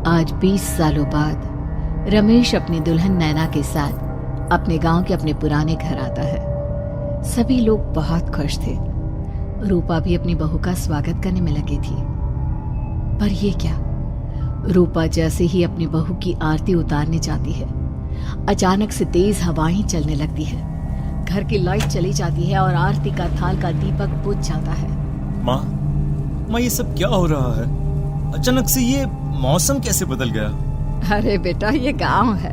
आज 20 सालों बाद रमेश अपनी दुल्हन नैना के साथ अपने गांव के अपने पुराने घर आता है। सभी लोग बहुत खुश थे। रूपा भी अपनी बहू का स्वागत करने में लगी थी। पर ये क्या, रूपा जैसे ही अपनी बहू की आरती उतारने जाती है, अचानक से तेज हवाएं चलने लगती है। घर की लाइट चली जाती है और आरती का थाल का दीपक बुझ जाता है। माँ, ये सब क्या हो रहा है? अचानक से ये मौसम कैसे बदल गया? अरे बेटा, ये गांव है।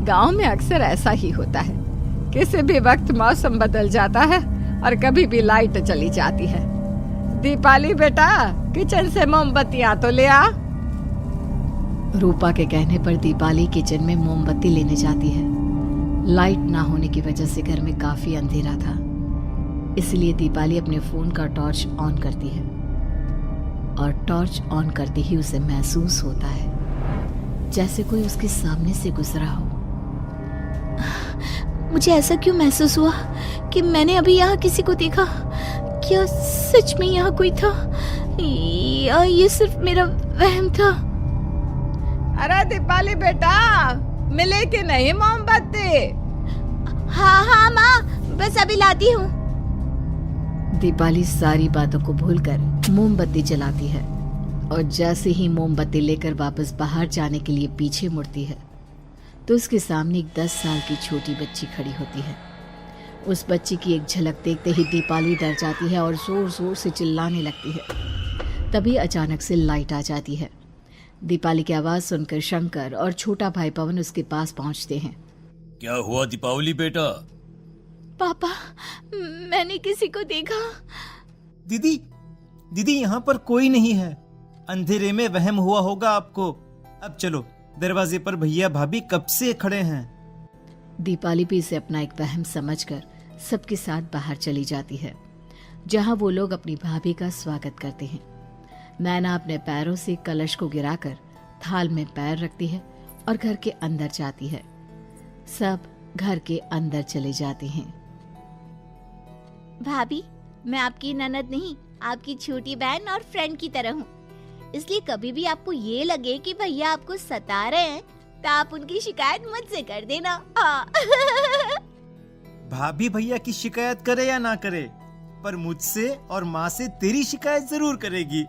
गांव में अक्सर ऐसा ही होता है। किसी भी वक्त मौसम बदल जाता है और कभी भी लाइट चली जाती है। दीपाली बेटा, किचन से मोमबत्तियां तो ले आ। रूपा के कहने पर दीपाली किचन में मोमबत्ती लेने जाती है। लाइट ना होने की वजह से घर में काफी अंधेरा था, इसलिए दीपाली अपने फोन का टॉर्च ऑन करती है और टॉर्च ऑन करते ही उसे महसूस होता है जैसे कोई उसके सामने से गुजरा हो। मुझे ऐसा क्यों महसूस हुआ कि मैंने अभी यहाँ किसी को देखा? क्या सच में यहाँ कोई था या ये सिर्फ मेरा वहम था? अरे दीपाली बेटा, मिले कि नहीं मोमबत्ती? हाँ माँ, बस अभी लाती हूँ। दीपाली सारी बातों को भूलकर मोमबत्ती जलाती है और जैसे ही मोमबत्ती लेकर वापस बाहर जाने के लिए पीछे मुड़ती है तो उसके सामने एक 10 साल की छोटी बच्ची खड़ी होती है। उस बच्ची की एक झलक देखते ही दीपाली डर जाती है और जोर जोर से चिल्लाने लगती है। तभी अचानक से लाइट आ जाती है। दीपाली की आवाज सुनकर शंकर और छोटा भाई पवन उसके पास पहुंचते हैं। क्या हुआ दीपावली बेटा? पापा, मैंने किसी को देखा। दीदी यहाँ पर कोई नहीं है। अंधेरे में वहम हुआ होगा आपको। अब चलो, दरवाजे पर भैया भाभी कब से खड़े हैं। दीपाली भी इसे अपना एक वहम समझकर सबके साथ बाहर चली जाती है, जहां वो लोग अपनी भाभी का स्वागत करते हैं। नैना अपने पैरों से कलश को गिराकर थाल में पैर रखती है और घर के अंदर जाती है। सब घर के अंदर चले जाते हैं। भाभी, मैं आपकी ननद नहीं, आपकी छोटी बहन और फ्रेंड की तरह हूँ। इसलिए कभी भी आपको ये लगे कि भैया आपको सता रहे हैं तो आप उनकी शिकायत मुझसे कर देना। भाभी भैया की शिकायत करे या ना करे, पर मुझसे और माँ से तेरी शिकायत जरूर करेगी।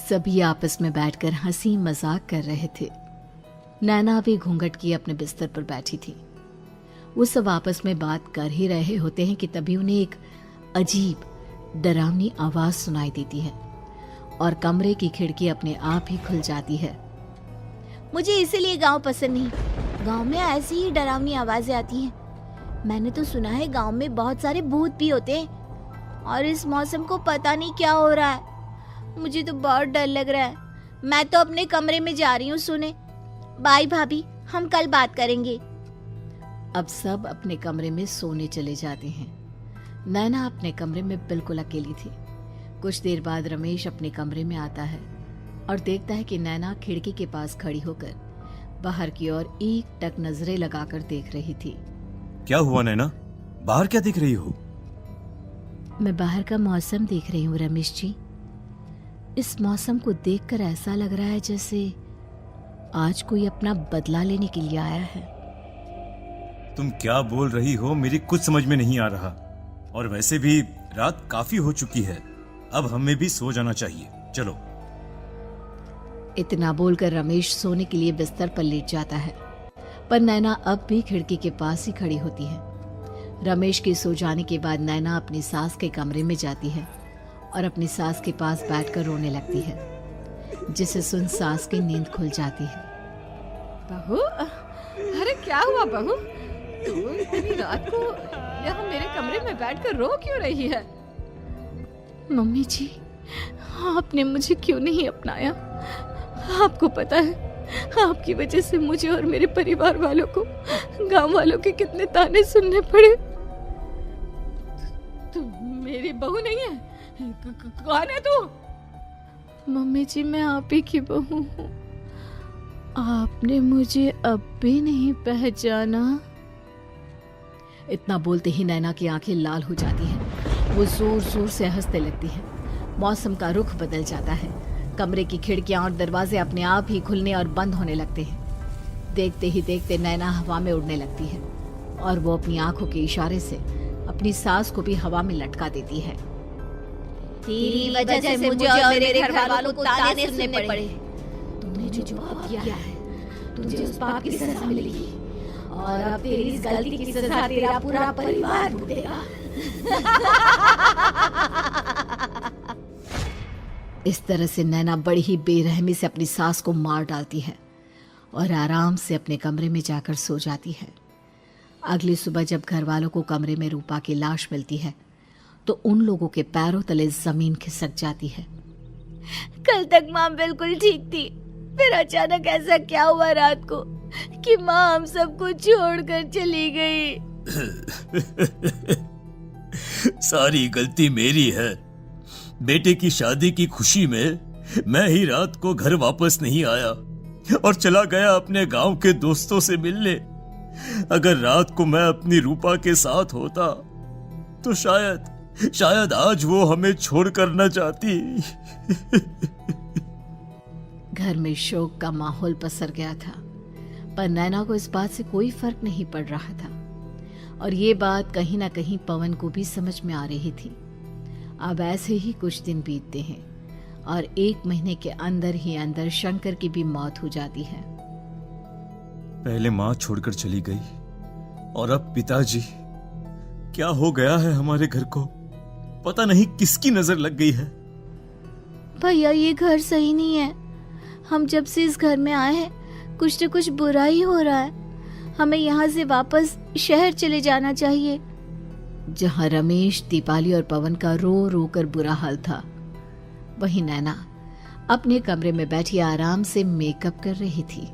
सभी आपस में बैठकर हंसी मजाक कर रहे थे। नैना भी घूंघट किए अपने बिस्तर पर बैठी थी। वो सब आपस में बात कर ही रहे होते हैं कि तभी उन्हें एक अजीब डरावनी आवाज सुनाई देती है और कमरे की खिड़की अपने आप ही खुल जाती है। मुझे इसीलिए गांव पसंद नहीं। गांव में ऐसी ही डरावनी आवाजें आती हैं। मैंने तो सुना है गांव में बहुत सारे भूत भी होते हैं और इस मौसम को पता नहीं क्या हो रहा है। मुझे तो बहुत डर लग रहा है। मैं तो अपने कमरे में जा रही हूँ सोने। बाय भाभी, हम कल बात करेंगे। अब सब अपने कमरे में सोने चले जाते हैं। नैना अपने कमरे में बिल्कुल अकेली थी। कुछ देर बाद रमेश अपने कमरे में आता है और देखता है कि नैना खिड़की के पास खड़ी होकर बाहर की ओर एक टक नजरें लगाकर देख रही थी। क्या हुआ नैना? बाहर क्या देख रही हो? मैं बाहर का मौसम देख रही हूँ रमेश जी। इस मौसम को देखकर ऐसा लग रहा है जैसे आज कोई अपना बदला लेने के लिए आया है। तुम क्या बोल रही हो? मेरी कुछ समझ में नहीं आ रहा। और वैसे भी रात काफी हो चुकी है, अब हमें भी सो जाना चाहिए। चलो। इतना बोलकर रमेश सोने के लिए बिस्तर पर लेट जाता है, पर नैना अब भी खिड़की के पास ही खड़ी होती है। रमेश के सो जाने के बाद नैना अपनी सास के कमरे में जाती है और अपनी सास के पास बैठकर रोने लगती है, जिसे सुन सास की नींद खुल जाती है। बहू, अरे क्या हुआ बहू? तू इतनी रात को यहाँ मेरे कमरे में बैठकर रो क्यों रही है? मम्मी जी, आपने मुझे क्यों नहीं अपनाया? आपको पता है, आपकी वजह से मुझे और मेरे परिवार वालों को गांव वालों के कितने ताने सुनने पड़े। तू मेरी बहू नहीं है? कौन है तू? मम्मी जी, मैं आप ही की बहू हूँ। आपने मुझे अब भी नहीं पहचाना? इतना बोलते ही नैना की आंखें लाल हो जाती हैं। वो जोर जोर से हंसने लगती है। मौसम का रुख बदल जाता है। कमरे की खिड़कियां और दरवाजे अपने आप ही खुलने और बंद होने लगते हैं। देखते ही देखते नैना हवा में उड़ने लगती है और वो अपनी आंखों के इशारे से अपनी सांस को भी हवा में लटका देती है। तेरी वजह से मुझे और मेरे घर वालों को ताने सुनने पड़े। तूने जो पाप किया है, तुझे उस पाप की सजा मिलेगी और अब तेरी इस गलती की सजा तेरा पूरा परिवार भुगतेगा। इस तरह से नैना बड़ी ही बेरहमी से अपनी सास को मार डालती है और आराम से अपने कमरे में जाकर सो जाती है। अगली सुबह जब घर वालों को कमरे में रूपा की लाश मिलती है तो उन लोगों के पैरों तले जमीन खिसक जाती है। कल तक माँ बिल्कुल ठीक थी, फिर अचानक ऐसा क्या हुआ रात को कि माँ हम सबको छोड़कर चली गई। सारी गलती मेरी है। बेटे की शादी की खुशी में मैं ही रात को घर वापस नहीं आया और चला गया अपने गांव के दोस्तों से मिलने। अगर रात को मैं अपनी रूपा के साथ होता तो शायद आज वो हमें छोड़कर न जाती। घर में शोक का माहौल पसर गया था, पर नैना को इस बात से कोई फर्क नहीं पड़ रहा था और ये बात कहीं ना कहीं पवन को भी समझ में आ रही थी। अब ऐसे ही कुछ दिन बीतते हैं और 1 महीने के अंदर ही अंदर शंकर की भी मौत हो जाती है। पहले माँ छोड़कर चली गई और अब पिताजी। क्या हो गया है हमारे घर को? पता नहीं किसकी नजर लग गई है। भैया ये घर सही नहीं है। हम जब से इस घर में आए हैं कुछ न कुछ बुरा ही हो रहा है। हमें यहाँ से वापस शहर चले जाना चाहिए। जहाँ रमेश, दीपाली और पवन का रो रो कर बुरा हाल था, वहीं नैना अपने कमरे में बैठी आराम से मेकअप कर रही थी।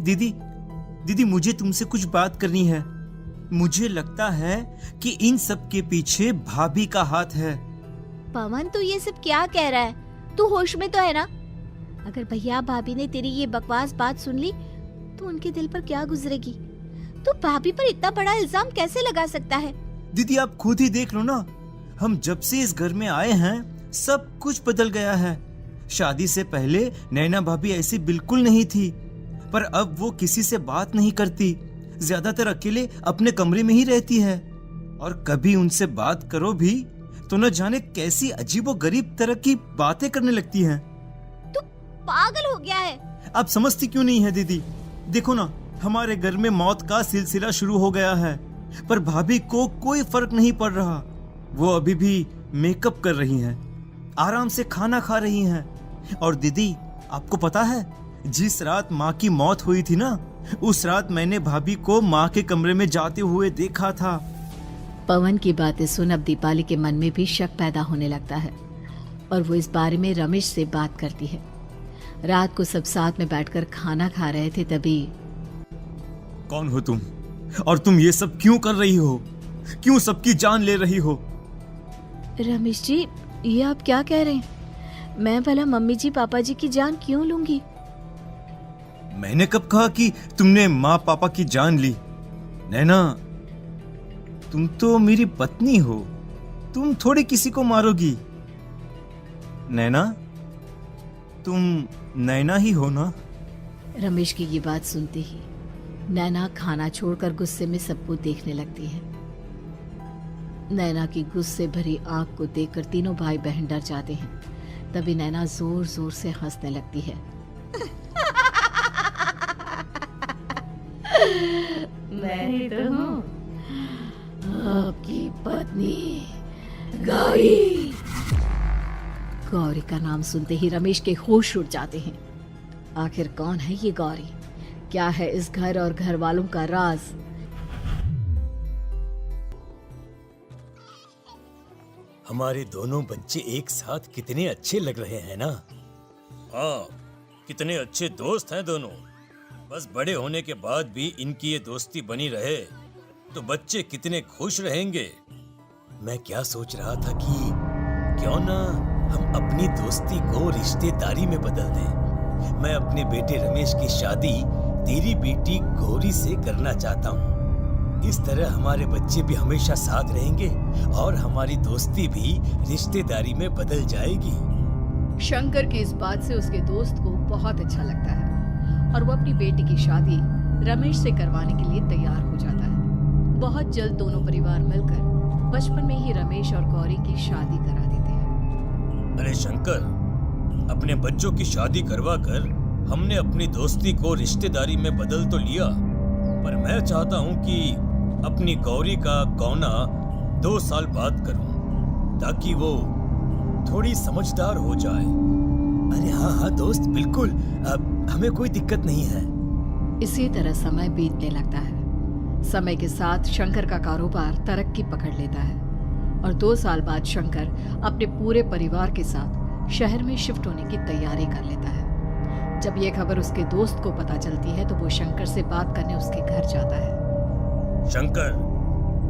दीदी मुझे तुमसे कुछ बात करनी है। मुझे लगता है कि इन सब के पीछे भाभी का हाथ है। पवन तू ये सब क्या कह रहा है? तू होश में तो है ना? अगर भैया भाभी ने तेरी ये बकवास बात सुन ली तो उनके दिल पर क्या गुजरेगी? तू भाभी पर इतना बड़ा इल्जाम कैसे लगा सकता है? दीदी आप खुद ही देख लो ना, हम जब से इस घर में आए हैं सब कुछ बदल गया है। शादी से पहले नैना भाभी ऐसी बिल्कुल नहीं थी, पर अब वो किसी से बात नहीं करती, ज्यादातर अकेले अपने कमरे में ही रहती है और कभी उनसे बात करो भी तो न जाने कैसी अजीबोगरीब तरह की बातें करने लगती हैं। तू पागल हो गया है? आप समझती क्यों नहीं है दीदी? देखो ना, हमारे घर में मौत का सिलसिला शुरू हो गया है, पर भाभी को कोई फर्क नहीं पड़ रहा। वो अभी भी मेकअप कर रही हैं, आराम से खाना खा रही हैं। और दीदी आपको पता है, जिस रात माँ की मौत हुई थी ना, उस रात मैंने भाभी को माँ के कमरे में जाते हुए देखा था। पवन की बातें सुन अब दीपाली के मन में भी शक पैदा होने लगता है और वो इस बारे में रमेश से बात करती है। रात को सब साथ में बैठकर खाना खा रहे थे, तभी कौन हो तुम और तुम ये सब क्यों कर रही हो? क्यों सबकी जान ले रही हो? रमेश जी ये आप क्या कह रहे हैं? मैं भला मम्मी जी पापा जी की जान क्यों लूंगी? मैंने कब कहा कि तुमने माँ पापा की जान ली? नैना तुम तो मेरी पत्नी हो, तुम थोड़ी किसी को मारोगी। नैना तुम नैना ही हो ना? रमेश की ये बात सुनते ही नैना खाना छोड़कर गुस्से में सबको देखने लगती है। नैना की गुस्से भरी आंख को देखकर तीनों भाई बहन डर जाते हैं। तभी नैना जोर जोर से हंसने लगती है। मैं ही तो हूँ आपकी पत्नी गौरी। गौरी का नाम सुनते ही रमेश के होश उड़ जाते हैं। आखिर कौन है ये गौरी? क्या है इस घर और घर वालों का राज? हमारे दोनों बच्चे एक साथ कितने अच्छे लग रहे हैं ना? हाँ, कितने अच्छे दोस्त हैं दोनों। बस बड़े होने के बाद भी इनकी ये दोस्ती बनी रहे तो बच्चे कितने खुश रहेंगे। मैं क्या सोच रहा था कि क्यों ना हम अपनी दोस्ती को रिश्तेदारी में बदल दें। मैं अपने बेटे रमेश की शादी तेरी बेटी गौरी से करना चाहता हूँ। इस तरह हमारे बच्चे भी हमेशा साथ रहेंगे और हमारी दोस्ती भी रिश्तेदारी में बदल जाएगी। शंकर की इस बात से उसके दोस्त को बहुत अच्छा लगता है और वो अपनी बेटी की शादी रमेश से करवाने के लिए तैयार हो जाता है। बहुत जल्द दोनों परिवार मिलकर बचपन में ही रमेश और गौरी की शादी करा देते हैं। अरे शंकर, अपने बच्चों की शादी करवा कर हमने अपनी दोस्ती को रिश्तेदारी में बदल तो लिया, पर मैं चाहता हूँ कि अपनी गौरी का गौना 2 साल बाद करूँ, ताकि वो थोड़ी समझदार हो जाए। अरे हाँ हाँ दोस्त, बिल्कुल, अब हमें कोई दिक्कत नहीं है। इसी तरह समय बीतने लगता है। समय के साथ शंकर का कारोबार तरक्की पकड़ लेता है और 2 साल बाद शंकर अपने पूरे परिवार के साथ शहर में शिफ्ट होने की तैयारी कर लेता है। जब ये खबर उसके दोस्त को पता चलती है तो वो शंकर से बात करने उसके घर जाता है। शंकर,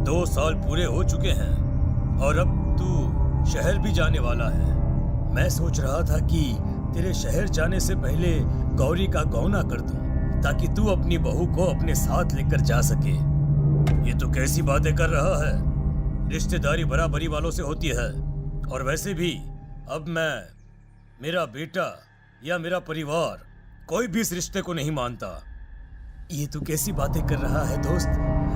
2 साल पूरे हो चुके हैं और अब तू शहर भी जाने वाला है। मैं सोच रहा था कि तेरे शहर जाने से पहले गौरी का गौना कर दूं, ताकि तू अपनी बहू को अपने साथ लेकर जा सके। ये तो कैसी बातें कर रहा है? रिश्तेदारी बराबरी वालों से होती है, और वैसे भी अब मेरा बेटा या मेरा परिवार कोई भी इस रिश्ते को नहीं मानता। ये तू कैसी बातें कर रहा है दोस्त?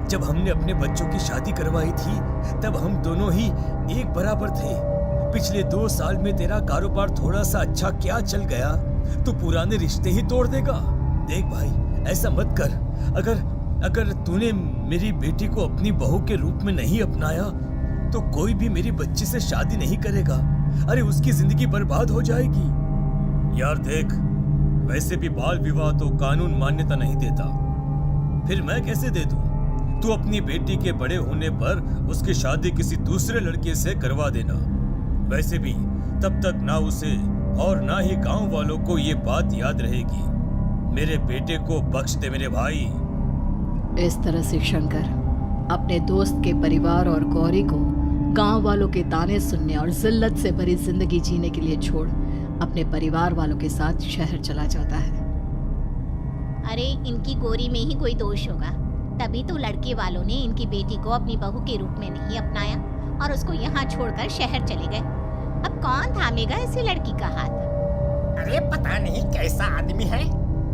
जब हमने अपने बच्चों की शादी करवाई थी तब हम दोनों ही एक बराबर थे। पिछले 2 साल में तेरा कारोबार थोड़ा सा अच्छा क्या चल गया तो पुराने रिश्ते ही तोड़ देगा। देख भाई, ऐसा मत कर। अगर तूने मेरी बेटी को अपनी बहू के रूप में नहीं अपनाया तो कोई भी मेरी बच्ची से शादी नहीं करेगा। अरे उसकी जिंदगी बर्बाद हो जाएगी। यार देख, वैसे भी बाल विवाह तो कानून मान्यता नहीं देता, फिर मैं कैसे दे दूं? तू अपनी बेटी के बड़े होने पर उसकी शादी किसी दूसरे लड़के से करवा देना। वैसे भी तब तक ना उसे और ना ही गांव वालों को ये बात याद रहेगी। मेरे बेटे को बख्श दे मेरे भाई। इस तरह से शंकर अपने दोस्त के परिवार और गौरी को गांव वालों के ताने सुनने और जिल्लत से भरी जिंदगी जीने के लिए छोड़ अपने परिवार वालों के साथ शहर चला जाता है। अरे इनकी गौरी में ही कोई दोष होगा, तभी तो लड़के वालों ने इनकी बेटी को अपनी बहू के रूप में नहीं अपनाया और उसको यहाँ छोड़कर शहर चले गए। अब कौन थामेगा ऐसी लड़की का हाथ? अरे पता नहीं कैसा आदमी है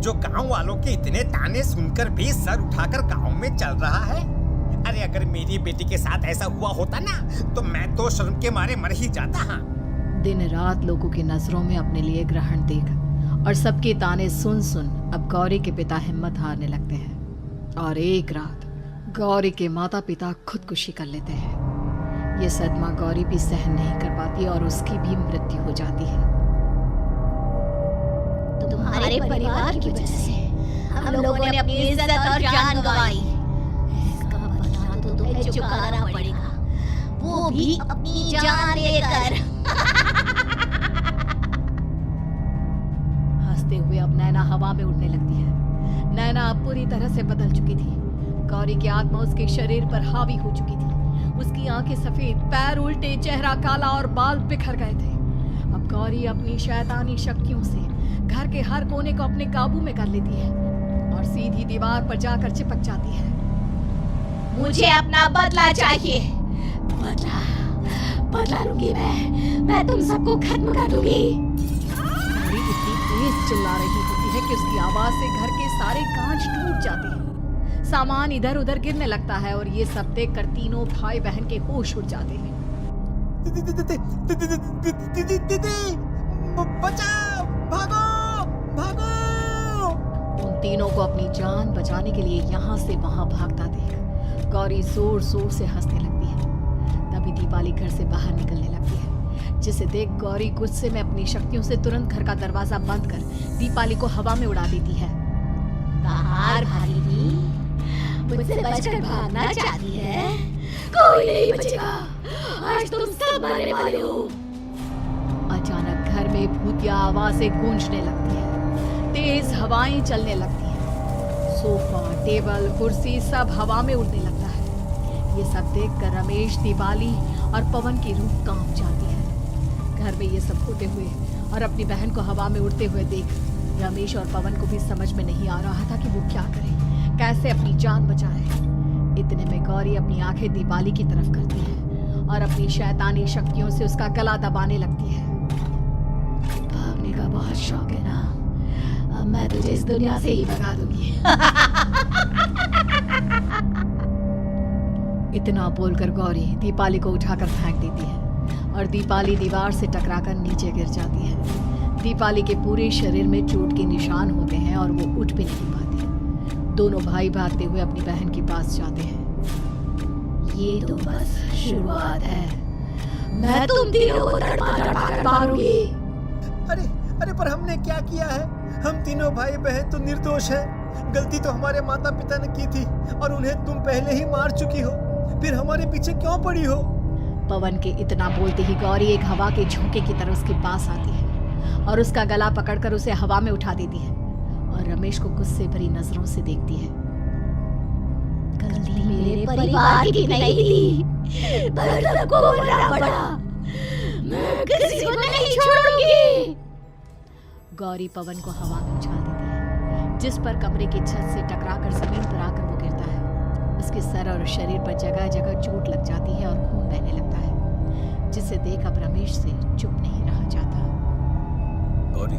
जो गांव वालों के इतने ताने सुनकर भी सर उठाकर गांव में चल रहा है। अरे अगर मेरी बेटी के साथ ऐसा हुआ होता ना तो मैं तो शर्म के मारे मर ही जाता। हाँ, दिन रात लोगों की नजरों में अपने लिए ग्रहण देख और सबके ताने सुन सुन अब गौरी के पिता हिम्मत हारने लगते हैं और एक रात गौरी के माता पिता खुदकुशी कर लेते हैं। ये सदमा गौरी भी सहन नहीं कर पाती और उसकी भी मृत्यु हो जाती है। तुम्हारे परिवार की वजह से हम लोगों ने अपनी इज्जत और जान गंवाई। इसका बदला तो तुम्हें चुकाना पड़ेगा, वो भी अपनी जान देकर। हंसते हुए अब नैना हवा में उड़ने लगती है। नैना अब पूरी तरह से बदल चुकी थी। गौरी की आत्मा उसके शरीर पर हावी हो चुकी थी। उसकी आंखें सफेद, पैर उल्टे, चेहरा काला और बाल बिखर गए थे। अब गौरी अपनी शैतानी शक्तियों से घर के हर कोने को अपने काबू में कर लेती है और सीधी दीवार पर जाकर चिपक जाती है। मुझे अपना बदला चाहिए। बदला लूंगी मैं तुम सबको खत्म कर दूंगी। गौरी इतनी तेज चिल्ला रही होती है कि उसकी आवाज से घर के सारे कांच टूट जाते हैं। सामान इधर उधर गिरने लगता है और ये सब देखकर तीनों भाई बहन के होश उड़ जाते हैं। बचाओ, भागो। उन तीनों को अपनी जान बचाने के लिए यहाँ से वहां भागता देख गौरी जोर जोर से हंसने लगती है। तभी दीपाली घर से बाहर निकलने लगती है, जिसे देख गौरी गुस्से में अपनी शक्तियों से तुरंत घर का दरवाजा बंद कर दीपाली को हवा में उड़ा देती है। बाहर भागेगी, मुझसे बचकर भागना चाहती है? कोई नहीं बचेगा, आज तुम सब मरने वाले हो। अचानक घर में भूतिया आवाजें गूंजने लगती है, तेज हवाएं चलने लगती हैं। सोफा, टेबल, कुर्सी सब हवा में उड़ने लगता है। ये सब देखकर रमेश, दीपाली और पवन की रूह कांप जाती है। घर में ये सब होते हुए और अपनी बहन को हवा में उड़ते हुए देख रमेश और पवन को भी समझ में नहीं आ रहा था कि वो क्या करे, कैसे अपनी जान बचाए। इतने में गौरी अपनी आंखें दीपाली की तरफ करती है और अपनी शैतानी शक्तियों से उसका गला दबाने लगती है। बहुत शौक है ना, अब मैं तुझे इस दुनिया से ही भगा दूंगी। इतना बोलकर गौरी दीपाली को उठाकर फेंक देती है और दीपाली दीवार से टकराकर नीचे गिर जाती है। दीपाली के पूरे शरीर में चोट के निशान होते हैं और वो उठ भी नहीं पाती। दोनों भाई भागते हुए अपनी बहन के पास जाते हैं। ये तो बस शुरुआत है, मैं तुम तीनों को तड़पा कर मारूंगी। अरे अरे पर हमने क्या किया है? हम तीनों भाई बहन तो निर्दोष हैं। गलती तो हमारे माता पिता ने की थी और उन्हें तुम पहले ही मार चुकी हो, फिर हमारे पीछे क्यों पड़ी हो? पवन के इतना बोलते ही गौरी एक हवा के झोंके की तरह उसके पास आती है और उसका गला पकड़कर उसे हवा में उठा देती है और रमेश को गुस्से भरी नजरों से देखती है। गलती मेरे परिवार की नहीं थी, पर सबको मरना पड़ा। मैं किसी को नहीं छोड़ूंगी। गौरी पवन को हवा में उछाल देती है, जिस पर कमरे की छत से टकराकर जमीन पर आकर वो गिरता है। उसके सर और शरीर पर जगह जगह चोट लग जाती है और खून बहने लगता है, जिसे देख अब रमेश से चुप नहीं रहा जाता। गौरी,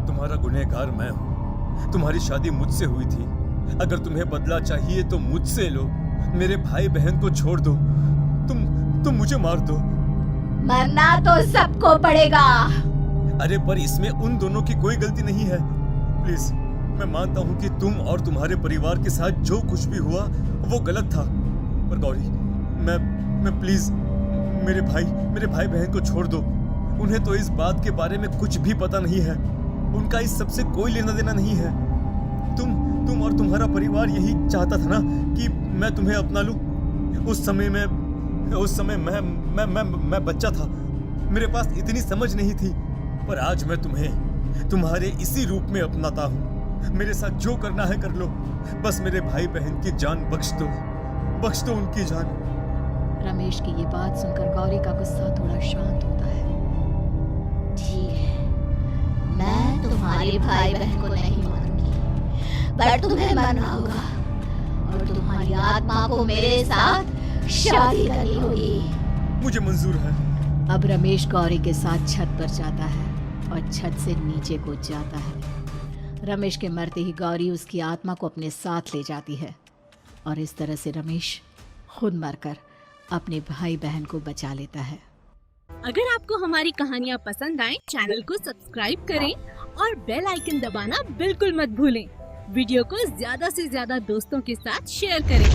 तुम्हारा गुनहगार मैं हूँ। तुम्हारी शादी मुझसे हुई थी। अगर तुम्हें बदला चाहिए तो मुझसे लो। मेरे भाई बहन को छोड़ दो। तुम मुझे मार दो। मरना तो सबको पड़ेगा। अरे पर इसमें उन दोनों की कोई गलती नहीं है। प्लीज, मैं मानता हूँ कि तुम और तुम्हारे परिवार के साथ जो कुछ भी हुआ वो गलत था, पर गौरी, मैं प्लीज मेरे भाई बहन को छोड़ दो। उन्हें तो इस बात के बारे में कुछ भी पता नहीं है। उनका इस सबसे कोई लेना देना नहीं है। तुम और तुम्हारा परिवार यही चाहता था ना कि मैं तुम्हें अपना लूं। उस समय मैं बच्चा था। मेरे पास इतनी समझ नहीं थी, पर आज मैं तुम्हें तुम्हारे इसी रूप में अपनाता हूँ। मेरे साथ जो करना है कर लो, बस मेरे भाई बहन की जान बख्श दो उनकी जान। रमेश की ये बात सुनकर गौरी का गुस्सा थोड़ा शांत होता है। ठीक है, मैं तुम्हारे भाई बहन को नहीं मारूंगी, पर तुम्हें मरना होगा और तुम्हारी आत्मा को मेरे साथ शादी करनी होगी। मुझे मंजूर है। अब रमेश गौरी के साथ छत पर जाता है और छत से नीचे कूद जाता है। रमेश के मरते ही गौरी उसकी आत्मा को अपने साथ ले जाती है और इस तरह से रमेश खुद मरकर अपने भाई बहन को बचा लेता है। अगर आपको हमारी कहानियाँ पसंद आए, चैनल को सब्सक्राइब करें और बेल आइकन दबाना बिल्कुल मत भूलें। वीडियो को ज्यादा से ज्यादा दोस्तों के साथ शेयर करें।